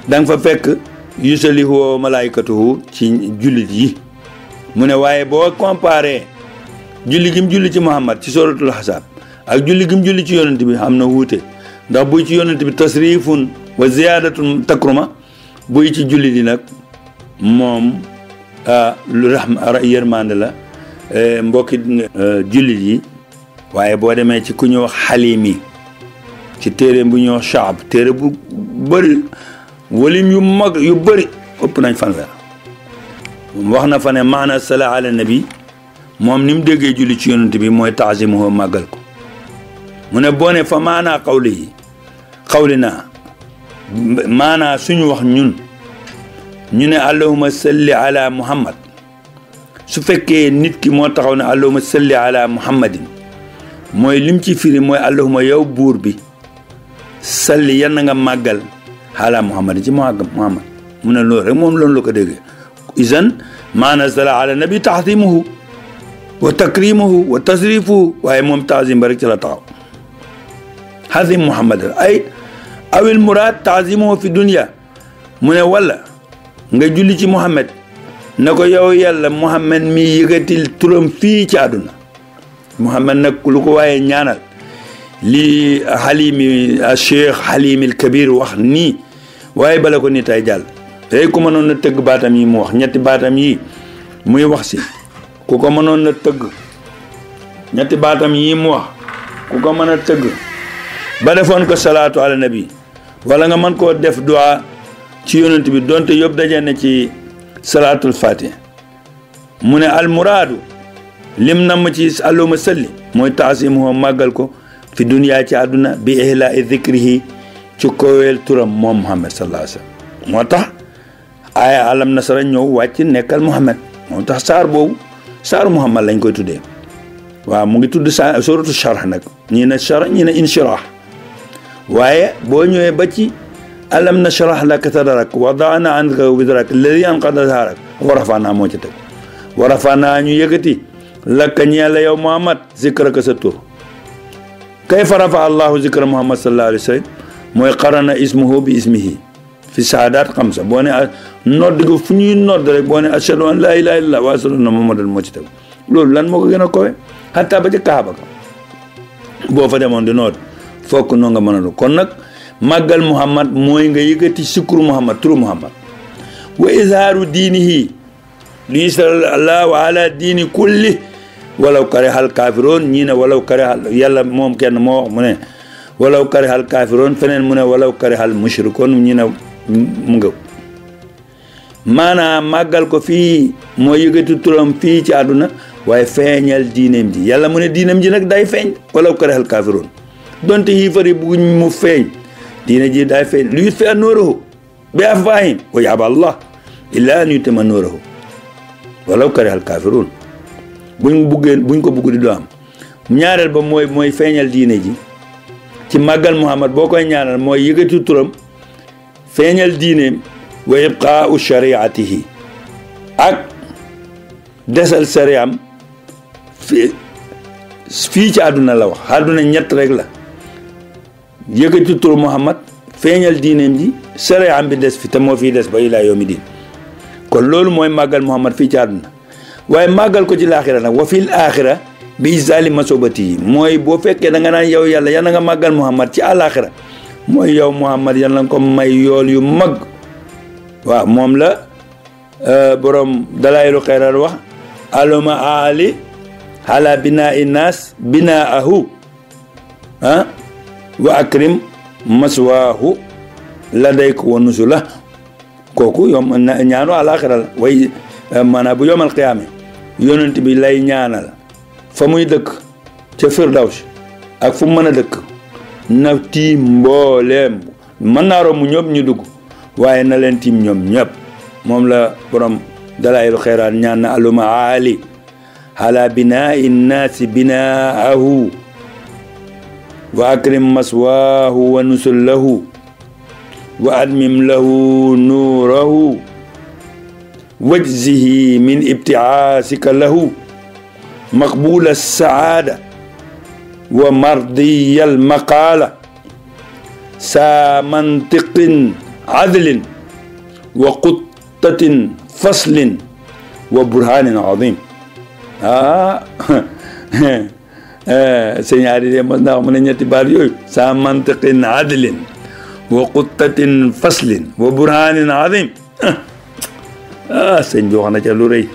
da nga fa fekk yusallihu malaayikatuhu ci jullit yi mu ne waaye boo comparé julli gi mu julli ci Muhammad ci suratul ahzab ak julli gi mu julli ci yonent bi am na wuute ndax buy ci yonent bi tasrifun wa ziyaadatun takruma buy ci jullit yi nag moom lu rahma yërmande la mbokki jullit yi waaye boo demee ci ku ñuy wax xalimi ci téere bu ñuy wax shaab téere bu bëri walim yu mag yu bëri ëpp nañ fanweer wax na fa ne maana sala ala nabi moom ni mu déggee julli ci yonent bi mooy taazimuhu màggal ko mu ne boo ne fa maanaa xawli naa maanaa suñu wax ñun ñu ne allahuma salli ala muhammad su fekkee nit ki moo taxaw ne allahuma salli ala muhammadin mooy lim ci firi mooy allahuma yow buur bi salli yan nga màggal ala muhammadin ci muhammad mu ne loolu rek moom loolu la ko déggee izan maana sala ala nabi taxdimuhu wa takrimuhu wa tasrifuhu waaye moom taazim ba rek ci la taxaw azim muhammadan ay awil muraad taazimuhu fi dunya mu ne wala nga julli ci muhammad na ko yow yàlla muhammad mi yëgatil turam fii ci àdduna muhammad nag lu ko waaye ñaanal lii xalimi cheikh xalimil kabir wax nii waaye bala ko nit ay jàll tey ku mënoon na tëgg baatam yi mu wax ñetti baatam yi muy wax si ku ko mënoon na tëgg ñetti baatam yi mu wax ku ko mën a tëgg ba defoon ko salaatu ala nabi wala nga mën koo def du'a ci yonent bi donte yóbbu daje na ci salaatul fatih mu ne almuraadu lim namm ci allahumma salli mooy taasimuhu màggal ko fi duniyaa ci àdduna bi ihlaa'i dhikrihi ci koweel turam moom muhammad sallallahu alayhi wasallam moo tax aaya alam nasara ñëw wàcc nekkal muhammad moo tax saar boobu saaru muhammad lañ koy tuddee waaw mu ngi tudd suratu sharh nag ñii ne sharh ñii ne inshirah waaye boo ñëwee ba ci alam nashrah laka sadrak wa wada'na anka wizrak alladhi anqadha dhahrak wa rafa'na moo ci teg wa rafa'na ñu yëkkati laka ñeel la yow muhammad zikraka sa tur kayfa rafa'a allahu zikra muhammad sallallahu alayhi wa sallam mooy qarana ismuhu bi ismihi fi saadaat xamsa boo ne nodd gi fu ñuy nodd rek boo ne ashhadu an laa ilaaha illallah wa ashhadu anna muhammadan moo ci teg loolu lan moo ko gën a kowe hatta ba ca kaaba ka boo fa demoon di nodd fokk noo nga mën a kon nag màggal muhammad mooy nga yëkkati sukkur muhammad turu muhammad wa izhaaru diinihi li yusalla wa ala diini kulli walaw karihal kaafiroon ñii ne walaw karihal yàlla moom kenn moo wax mu ne walaw karihal kaafiroon feneen mu ne walaw karihal mushrikoon ñii ne mu nga maanaam màggal ko fii moo yëkkati turam fii ci àdduna waaye feeñal diineem ji yàlla mu ne diineem ji nag day feeñ walaw karihal kaafiroon donte yéefar yi bugguñ mu feeñ diine ji day feeñ lu yutfi'a nuurahu bi afwaahihim wa ya'ba Allah illaa an yutimma nuurahu walaw karihal kaafiroon buñ ko bugg di doo am ñaareel ba mooy feeñal diine ji ci màggal muhammad boo koy ñaanal mooy yëkkati turam feeñal diineem wa ibqaa'u shari'atihi ak desal sariyaam fii ci àdduna la wax àdduna ñett rek la yëkkati turu muhammad feeñal diineem ji sariyaam bi des fi te moo fii des ba ilaa yawmi diin kon loolu mooy màggal muhammad fii ci àdduna waaye màggal ko ci laaxira nag wa fil aaxira bi izali masobati yi mooy boo fekkee da nga naan yow yàlla yal na nga màggal muhammad ci àlaaxira mooy yow muhammad yal na nga ko may yool yu mag waaw moom la borom dalaayilu xayraat wax aluma ali ala binaa innaas binaahu wa akrim maswaahu ladayka wa nusula kooku yom ñaanu àlaaxira la way maanaam bu yomal qiyaame yonent bi lay ñaanal fa muy dëkk ca firdaws ak fu mu mën a dëkk na tiim mbooleem mën naa romb ñëpp ñu dugg waaye na leen tiim ñoom ñëpp moom la borom dalaayilu xayraat ñaan na aluma ali ala binaa innaasi binaahu wa akrim maswaahu wa nusul lahu wa admim lahu nuurahu wajzihi min ibtiaasika lahu maqbula saada wa mardiya almaqaala saa mantiqin adlin wa quttatin faslin wa burhanin azim sëñ Adi de mos naa wax mu ne ñetti baat yooyu saa mantiqin adlin wa quttatin faslin wa burhanin azim sëñ bi wax na ca lu rëy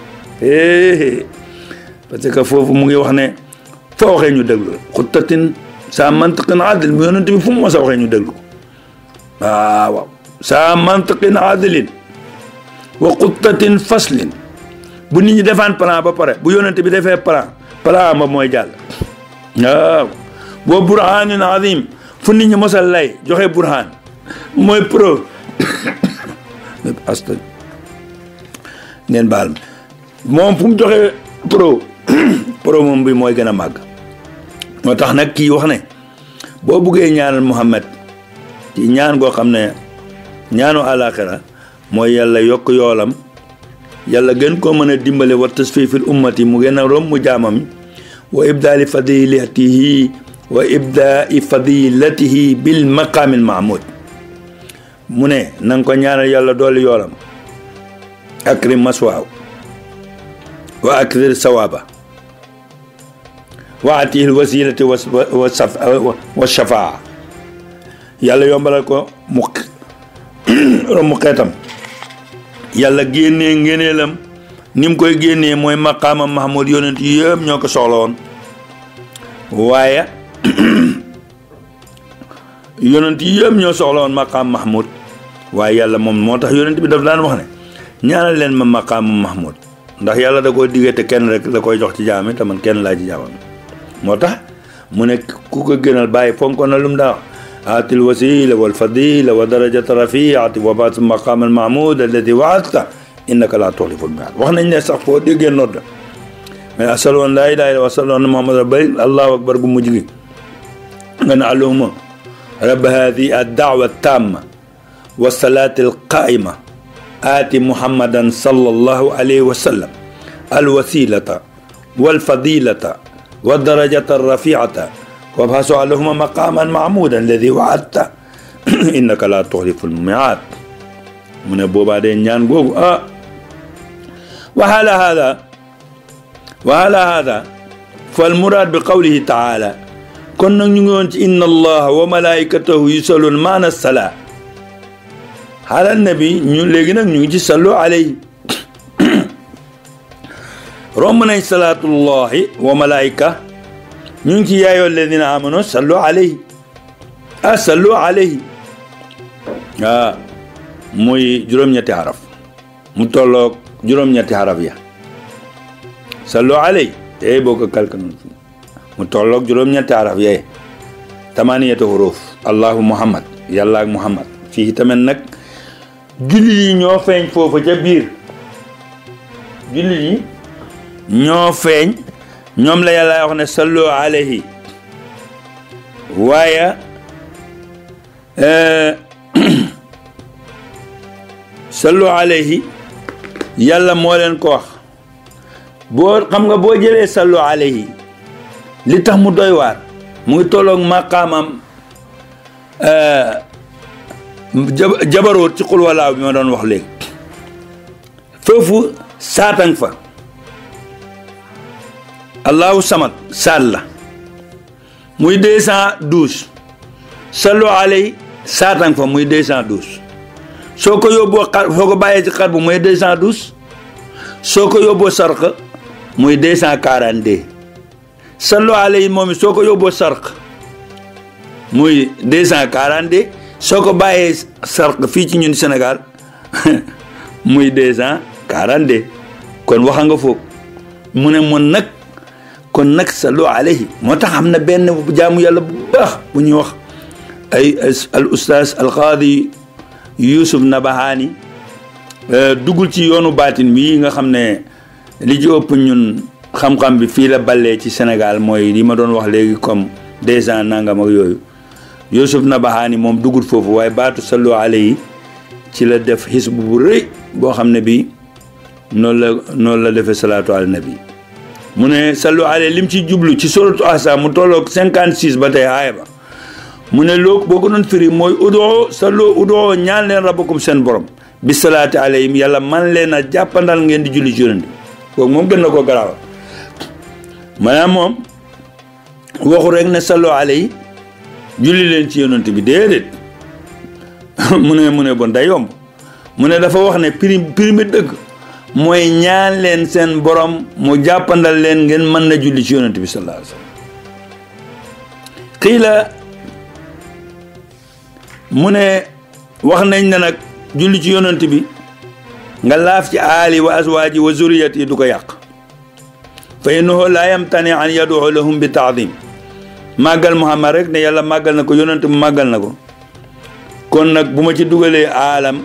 parce que foofu mu ngi wax ne foo waxee ñu déglu xuttatin saa mantiqin adlin mu yonent bi fu mu mos a waxee ñu déglu ko waaw saa mantiqin adlin wa xuttatin faslin bu nit ñi defaan plan ba pare bu yonent bi defee plan ba mooy jàll waaw wa burhanin azim fu nit ñi mosal lay joxe burhan mooy preuve asta ngeen baal moom fu mu joxe pro moom bi mooy gën a màgg moo tax nag kii wax ne boo buggee ñaanal muhammad ci ñaan goo xam ne ñaanu àlaxira mooy yàlla yokk yoolam yàlla gën koo mën a dimbale wa tasfifil ummati mu gën a rom mu jaamam wa ibdaali fadilatihi wa ibdaai fadilatihi bil maqaamil mahmud mu ne na nga ko ñaanal yàlla dooli yoolam akrim maswaaw wa akthir sawaaba wa atihil wasilati wa shafaa yàlla yombalal ko mu xeetam yàlla génnee ngéneelam ni mu koy génnee mooy maqaama mahmud yonent yëpp ñoo ko soxla woon waaye yonent yëpp ñoo soxla woon maqaam mahmud waaye yàlla moom moo tax yonent bi daf daan wax ne ñaanal leen ma maqaamu mahmud ndax yàlla da koo diggee te kenn rek la koy jox ci jaami te man kenn laa ci jaamam moo tax mu ne ku ko gënal bàyyi fonko na lum daa aatil wasila wal fadila wa darajata rafiati wa baat maqaam al mahmud alladi waadta innaka laa tuxlifu l miaad wax nañ ne sax foo déggee nodd mais asadu an laa ilaaha illa wa asadu anna muhammad bari allahu akbar gu mujj gi nga ne allahuma rabba hadihi ad-da'wa at-tamma wa salaati al-qaa'ima aati muhammadan sallallahu alayhi wa sallam al-wasilata wal fadilata wa darajata ar-rafi'ata wa ba'athu allahumma maqaman mahmudan alladhi wa'adta innaka laa tuxlifu al-mi'aad mu ne boobaa de ñaan googu wa ala hada fal muraad bi qawlihi ta'ala kon nag ñu ngi woon ci inna allaha wa malaikatahu yusalluna maana salaa ala nabi ñu léegi nag ñu ngi ci sallu alayhi romb nañ salaatullahi wa malaika ñu ngi ci yaayoo alladina amanu sallu alayhi sallu alayhi muy juróom-ñetti xaraf mu tolloog juróom-ñetti xaraf ya sallu alayhi te boo ko kalkanoon mu tolloog juróom-ñetti xaraf yee tamaniyatu huruf allahu muhammad yàlla ak muhammad fii tamit nag jullit yi ñoo feeñ foofu ca biir jullit yi ñoo feeñ ñoom la yàlla wax ne sallu alayhi waaye sallu alayhi yàlla moo leen ko wax boo xam nga boo jëlee sallu alayhi li tax mu doy waar mu ngi tolloog maqaamam jabaroot ci xul walaaw bi ma doon wax léegi foofu saatang fa allahu samad saat la muy 212 sallu alayhi saatang fa muy 212 soo ko yóbboo xar soo ko bàyyee ci xar bu muy 212 soo ko yóbboo sarq muy 242 sallu alayhi moom soo ko yóbboo sarq muy 242 soo ko bàyyee sarq fii ci ñun Sénégal muy 242 kon waxa nga foog mu ne mon nag kon nag sallu alayhi moo tax am na benn jaamu yàlla bu baax bu ñuy wax ay al ustaas al qaadi Yusuf Nabahani duggul ci yoonu baatin bii nga xam ne li ci ëpp ñun xam-xam bi fii la ballee ci Sénégal mooy li ma doon wax léegi comme 2 ans nangam ak yooyu Yusuf Nabahani moom duggul foofu waaye baatu sallu alayhi ci la def xisb bu rëy boo xam ne bii noonu la defee salaatu ala nabi mu ne sallu alayhi lim ci jublu ci suratu Ahzab mu tolloog 56 ba tey aaya ba mu ne loo boo ko doon firi mooy udoo ñaan leen rabbakum seen borom bi salaati alayhim yàlla man leen a jàppandal ngeen di julli ci yonent kooku moom gën na koo garaawal maanaam moom waxu rek ne sallu alayhi julli leen ci yonent bi déedéet mu ne bon day yomb mu ne dafa wax ne primi dëgg mooy ñaan leen seen borom mu jàppandal leen ngeen mën na julli ci yonent bi sallallahu alayhi wasallam xiila mu ne wax nañ ne nag julli ci yonent bi nga laaf ci aali wa azwaaji wa zuriyati du ko yàq fa innahu la yamtani an yad'u lahum bi ta'zim màggal Muhammad rek ne yàlla màggal na ko yonent bi màggal na ko kon nag bu ma ci dugalee aalam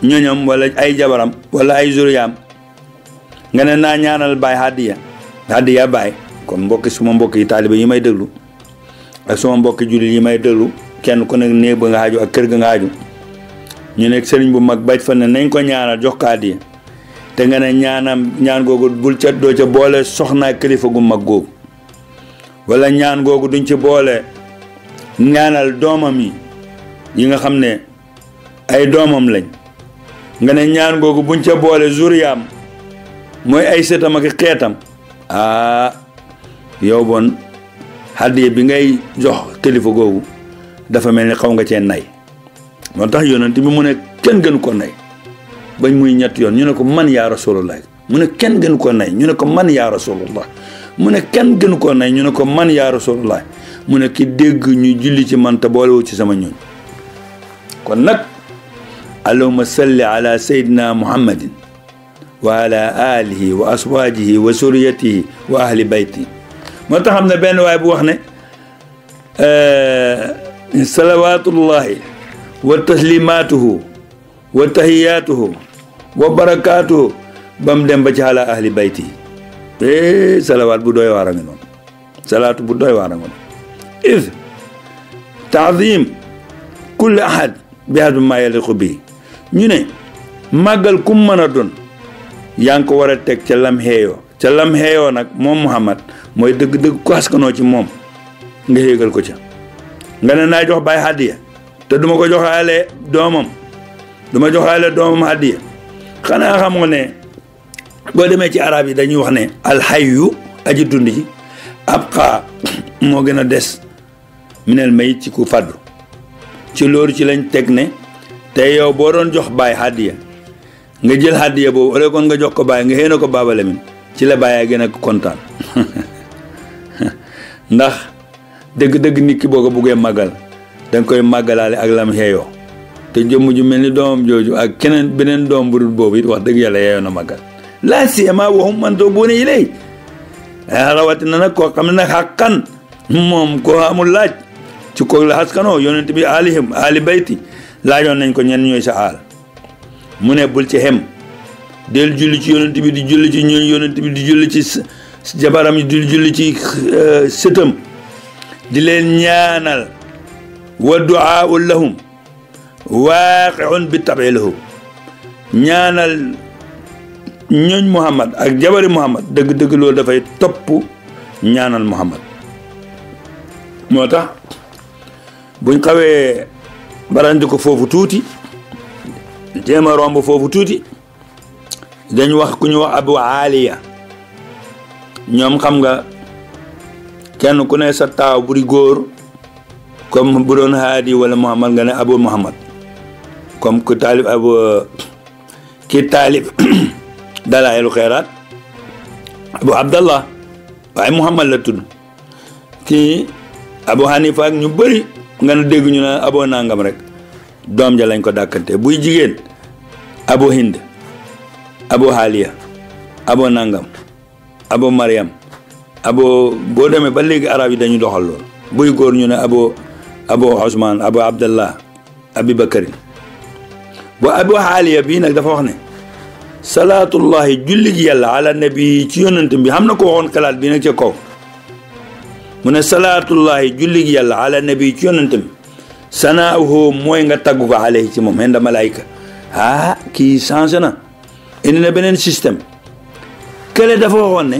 ñoñam wala ay jabaram wala ay zuriyaam nga ne naa ñaanal baay hadiya baay comme suma mbokk yi taaliba yi may déglu ak suma mbokki jullit yi may déglu kenn ku nekk néeg ba nga xaaju ak kër ga nga xaaju ñu nekk sëriñ bu mag baj fa ne nañ ko ñaanal jox ko hadiya te nga ne ñaan googu bul ca doo ca boole soxnaa kilifa gu mag googu wala ñaan googu duñ ci boole ñaanal doomam yi nga xam ne ay doomam lañ nga ne ñaan googu buñ ca boole zuriyaam mooy ay sëtam ak xeetam yow bon hadiya bi ngay jox kilifa googu dafa mel ni xaw nga cee nay moo tax yonent bi mu ne kenn gënu ko nay bañ muy ñett yoon ñu ne ko man yaa rasulullah mu ne kenn gënu ko nay ñu ne ko man yaa rasulullah mu ne kenn gënu ko nay ñu ne ko man yaa rasulullah mu ne ki dégg ñu julli ci man te boolewu ci sama ñooñ kon nag allahumma salli ala sayyidina muhammadin wa ala alihi wa aswajihi wa suriyatihi wa ahli bayti moo tax xam ne benn waay bu wax ne salawatullahi wa taslimatuhu wa tahiyatuhu wa barakatuhu ba mu dem ba ci ala ahli bayti salawaat bu doy waar a nga noonu salaatu bu doy waar a nga noonu id taazim kulli ahad bi hasbi ma yaliqu bi ñu ne màggal kum mën a doon yaa ngi ko war a teg ca lam xeeyoo nag moom Muhammad mooy dëgg-dëgg ko askanoo ci moom nga yéegal ko ca nga ne naa jox baay hadiya te duma ko joxaale doomam hadiya xanaa xam nga ne boo demee ci arab yi dañuy wax ne alxayyu aji dund ji abqa moo gën a des minel mayit ci ku faddu ci loolu ci lañ teg ne te yow boo doon jox baay hadiya nga jël hadiya boobu wala kon nga jox ko baay nga xëy na ko Baaba Lamin ci la bàyyaa gën a kontaan ndax dëgg-dëgg nit ki boo ko buggee màggal danga koy màggalaale ak lam xeeyoo te jëmm ju mel ni doomam jooju ak keneen beneen doom bu dul boobu it wax dëgg yàlla yeeyoo na màggal laa siyama waxum man too boo ne yi lay rawatina nag koo xam ne nag xàqan moom koo amul laaj ci ko la askanoo yonent bi ali bayti laajoon nañ ko ñen ñooy sa aal mu ne bul ci xem del julli ci yonent bi di julli ci ñooñ yonent bi di julli ci jabaram yi di julli ci sëtam di leen ñaanal wa du'aa'u lahum waaqi'un bi tabi lahum ñaanal ñooñ Muhammad ak jabari Muhammad dëgg-dëgg loolu dafay topp ñaanal Muhammad moo tax buñ xawee barandi ko foofu tuuti jéem a romb foofu tuuti dañ wax ku ñu wax Abu Aliya ñoom xam nga kenn ku ne sa taaw bu di góor comme bu doon Haadi wala Muhammad nga ne Abu Muhammad comme ku taalif ki taalif Dalaa'ilul Xayraat Abu Abdallah waaye Muhammad la tudd kii Abu Hanifa ak ñu bëri nga ne dégg ñu ne Abu nangam rek doom ja lañ ko dàkkante buy jigéen Abu Hind Abu Haliya Abu nangam Abu Maryam boo demee ba léegi arab yi dañu doxal lool buy góor ñu ne Abu Usman Abu Abdallah Abi Bakari bu Abu Haliya bii nag dafa wax ne salaatullahi julli gi yàlla ala nabi ci yonent bi xam na ko waxoon kalaat bi nag ca kaw mu ne salaatullahi julli gi yàlla ala nabi ci yonent bi sanaahu mooy nga taggu ko alayhi ci moom inda malaayika kii changé na indi na beneen système kële dafa waxoon ne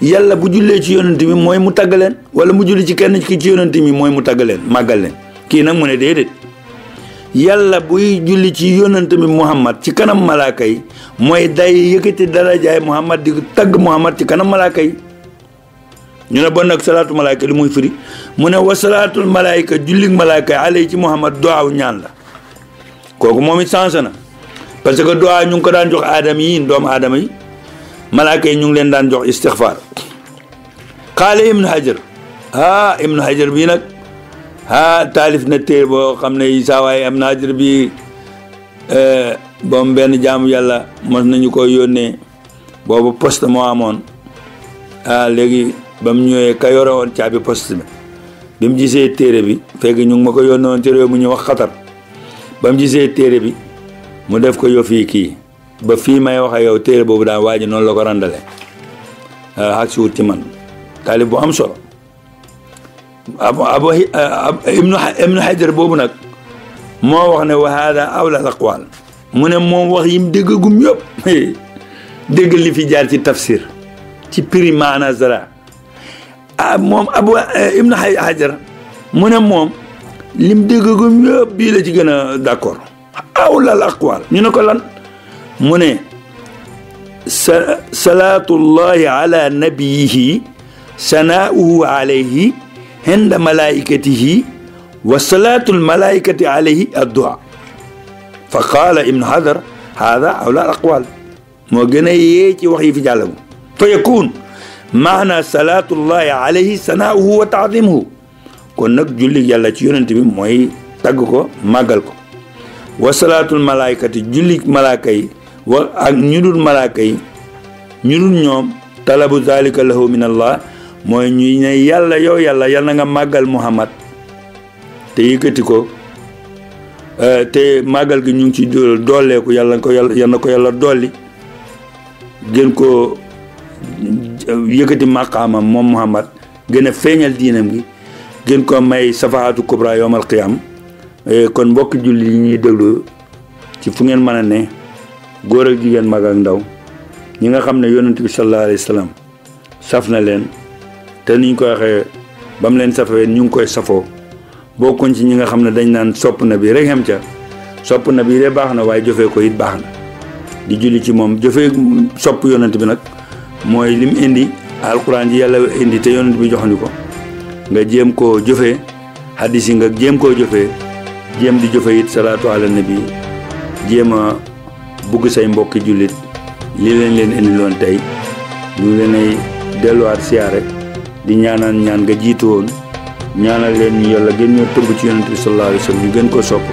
yàlla bu jullee ci yonent bi mooy mu tagg leen wala mu julli ci kenn ki ci yonent bi mooy mu tagg leen màggal leen kii nag mu ne déedéet yàlla buy julli ci yonent bi Muhammad ci kanam malaaka yi mooy day yëkkati darajaay Muhammad di tagg Muhammad ci kanam malaaka yi ñu ne bon nag salaatu malaayka li muy firi mu ne wa salaatul malaayka jullig malaayka yi alay ci Muhammad duwaaw ñaan la kooku moom it changé na parce que duwaa ñu ngi ko daan jox aadama yi doomu aadama yi malaayka yi ñu ngi leen daan jox istixfaar xaale Ibnu Hajar Ibnu Hajar bii nag taalif na téere boo xam ne saa waaye Ibnu Hajar bi boom benn jaamu yàlla mos nañu ko yónnee boobu poste moo amoon léegi ba mu ñëwee ka yore woon caabi poste bi mu gisee téere bi fekk ñu ngi ma ko yónnee woon ci réew mu ñu wax Qatar ba mu gisee téere bi mu def ko yo fii kii ba fii may wax ak yow téere boobu daan waaji noonu la ko randale ak si wut ci man taalif bu am solo Ibnu Hajar boobu nag moo wax ne wa hada awla al aqwal mu ne moom wax yim déggagum yëpp dégg li fi jaar ci tafsir ci prix maana zara moom Abu Ibn Hajar mu ne moom lim déggagum yëpp bii la ci gën a d'accord awlal aqwaal ñu ne ko lan mu ne salaatullahi ala nabiyihi sanaa'uhu alayhi inda malaikatihi wa salaatul malaikati alayhi addu'a fa qaala Ibn Hajar hada awlal aqwaal moo gën a yee ci wax yi fi jàllamu fa yakun maana salaatullahi alayhi sanaa'uhu wa ta'zimuhu kon nag julli yàlla ci yonent bi mooy tagg ko màggal ko wa salaatul malaayikati julli malaaka yi wa ak ñu dul malaaka yi ñu dul ñoom talabu zalika lahu min allah mooy ñuy ne yàlla yow yàlla yal na nga màggal Muhammad te yëkkati ko te màggal gi ñu ngi ci dooleeku yal na ko yàlla dolli gën ko yëkkati maqaamam moom Muhammad gën a feeñal diinam gi gën ko may safahaatu kubra yawmal qiyam kon mbokk julli yi ñuy déglu ci fu ngeen mën a ne góor ak jigéen mag ak ndaw ñi nga xam ne yonent bi sallallahu alayhi wa sallam saf na leen te niñ ko waxee ba mu leen safee ñu ngi koy safoo bokkuñ ci ñi nga xam ne dañ naan sopp na bi rek xem ca sopp na bi de baax na waaye jëfee ko it baax na di julli ci moom jëfee sopp yonent bi nag mooy lim indi alquran ji yàlla indi te yonent bi joxandi ko nga jéem koo jëfee hadis yi nga jéem koo jëfee jéem di jëfe it salaatu ala nabi jéem a bugg say mbokki jullit li leen indi loon tey ñu leen ay delluwaat siyaare di ñaanaan ñaan nga jiitu woon ñaanal leen ñu yàlla gën ñoo tëbb ci yonent bi sallallahu alayhi wa sallam ñu gën ko sopp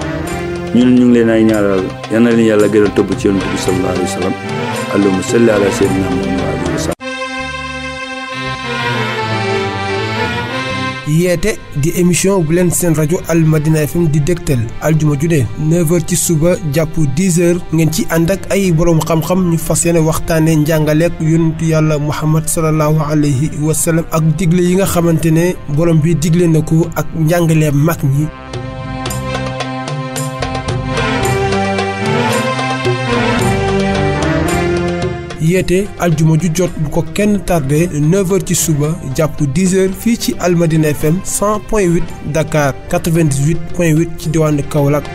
ñun ñu ngi leen ay ñaanal yal na leen yàlla gën a tëbb ci yonent bi sallallahu alayhi wa sallam allahumma salli ala sayyidina muhammad wa alihi wa sallam yeete di émission bu leen seen rajo Al Madina FM di dégtal aljuma ju ne 9h ci suba jàpp 10h ngeen ci ànd ak ay borom xam-xam ñu fas yéene waxtaanee njàngaleek yonentu yàlla Muhammad sallallahu alayhi wa sallam ak digle yi nga xamante ne borom bi digle na ko ak njàngale mag ñi. yeete aljuma ju jot bu ko kenn tardé 9h ci suba jàpp 10h fii ci Al Madina FM 100.8 Dakar 98.8 ci diwaanu Kaolack.